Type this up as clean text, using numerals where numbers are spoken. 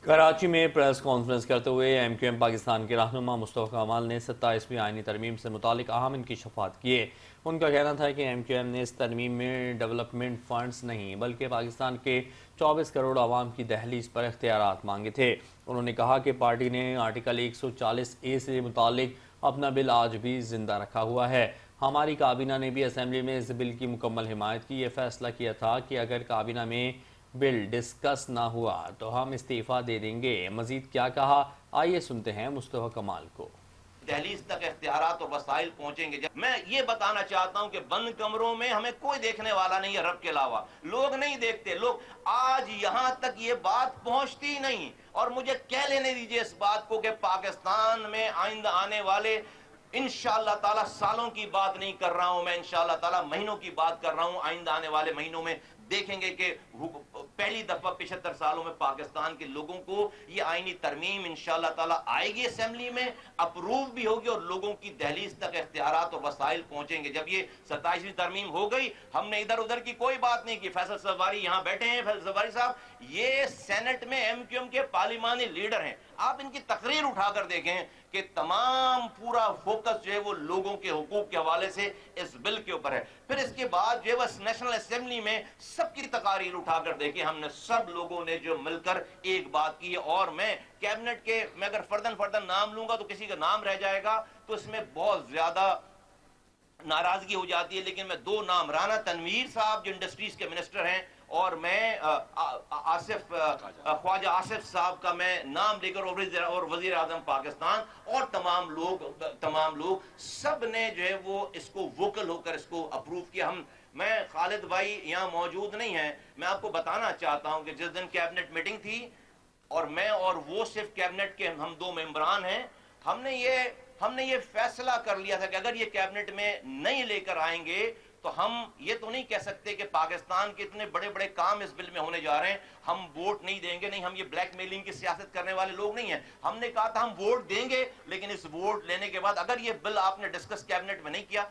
کراچی میں press conference کرتے ہوئے ایم کیو ایم پاکستان کے رہنما مصطفیٰ کمال نے 27ویں آئینی ترمیم سے متعلق اہم انکشافات کیے۔ ان کا کہنا تھا کہ ایم کیو ایم نے اس ترمیم میں ڈیولپمنٹ فنڈز نہیں بلکہ پاکستان کے 24 کروڑ عوام کی دہلیز پر اختیارات مانگے تھے۔ انہوں نے کہا کہ پارٹی نے آرٹیکل 140A سے متعلق اپنا بل آج بھی زندہ رکھا ہوا ہے۔ ہماری کابینہ نے بھی اسمبلی میں اس بل کی مکمل حمایت کی۔ یہ فیصلہ کیا تھا کہ اگر کابینہ میں بل ڈسکس نہ ہوا تو ہم استعفیٰ دے دیں گے۔ مزید کیا کہا، آئیے سنتے ہیں مصطفیٰ کمال کو۔ دہلیز تک اختیارات اور وسائل پہنچیں گے۔ میں یہ بتانا چاہتا ہوں کہ بند کمروں میں ہمیں کوئی دیکھنے والا نہیں ہے رب کے علاوہ، لوگ نہیں دیکھتے، لوگ آج یہاں تک یہ بات پہنچتی نہیں۔ اور مجھے کہہ لینے دیجئے اس بات کو کہ پاکستان میں آئندہ آنے والے انشاءاللہ تعالیٰ سالوں کی بات نہیں کر رہا ہوں میں، انشاءاللہ تعالیٰ مہینوں کی بات کر رہا ہوں۔ آئندہ آنے والے مہینوں میں دیکھیں گے کہ پہلی دفعہ 75 سالوں میں پاکستان کے لوگوں کو یہ آئینی ترمیم انشاءاللہ تعالیٰ آئے گی، اسمبلی میں اپروو بھی ہوگی اور لوگوں کی دہلیز تک اختیارات اور وسائل پہنچیں گے۔ جب یہ 27ویں ترمیم ہو گئی، ہم نے ادھر ادھر کی کوئی بات نہیں کی۔ فیصل زواری یہاں بیٹھے ہیں، فیصل زواری صاحب یہ سینٹ میں ایم کیو ایم کے پارلیمانی لیڈر ہیں، آپ ان کی تقریر اٹھا کر دیکھیں کہ تمام پورا فوکس جو ہے وہ لوگوں کے حقوق کے حوالے سے اس بل کے اوپر ہے۔ پھر اس کے بعد جو ہے وہ نیشنل اسمبلی میں سب کی تقاریر اٹھا کر دیکھیں، ہم نے سب لوگوں نے جو مل کر ایک بات کی ہے۔ اور میں کیبنٹ کے میں اگر فردن نام لوں گا تو کسی کا نام رہ جائے گا تو اس میں بہت زیادہ ناراضگی ہو جاتی ہے، لیکن میں دو نام، رانا تنویر صاحب جو انڈسٹریز کے منسٹر ہیں، اور میں خواجہ آصف صاحب کا میں نام لے کر، اور وزیر اعظم پاکستان اور تمام لوگ سب نے جو ہے وہ اس کو ووکل ہو کر اس کو اپروو کیا۔ میں خالد بھائی یہاں موجود نہیں ہیں، میں آپ کو بتانا چاہتا ہوں کہ جس دن کیبنٹ میٹنگ تھی اور میں اور وہ صرف کیبنٹ کے ہم دو ممبران ہیں، ہم نے یہ فیصلہ کر لیا تھا کہ اگر یہ کیبنٹ میں نہیں لے کر آئیں گے تو ہم یہ تو نہیں کہہ سکتے کہ پاکستان کے اتنے بڑے بڑے کام اس بل میں ہونے جا رہے ہیں، ہم ووٹ نہیں دیں گے۔ نہیں، ہم یہ بلیک میلنگ کی سیاست کرنے والے لوگ نہیں ہیں۔ ہم نے کہا تھا ہم ووٹ دیں گے، لیکن اس ووٹ لینے کے بعد اگر یہ بل آپ نے ڈسکس کیبنٹ میں نہیں کیا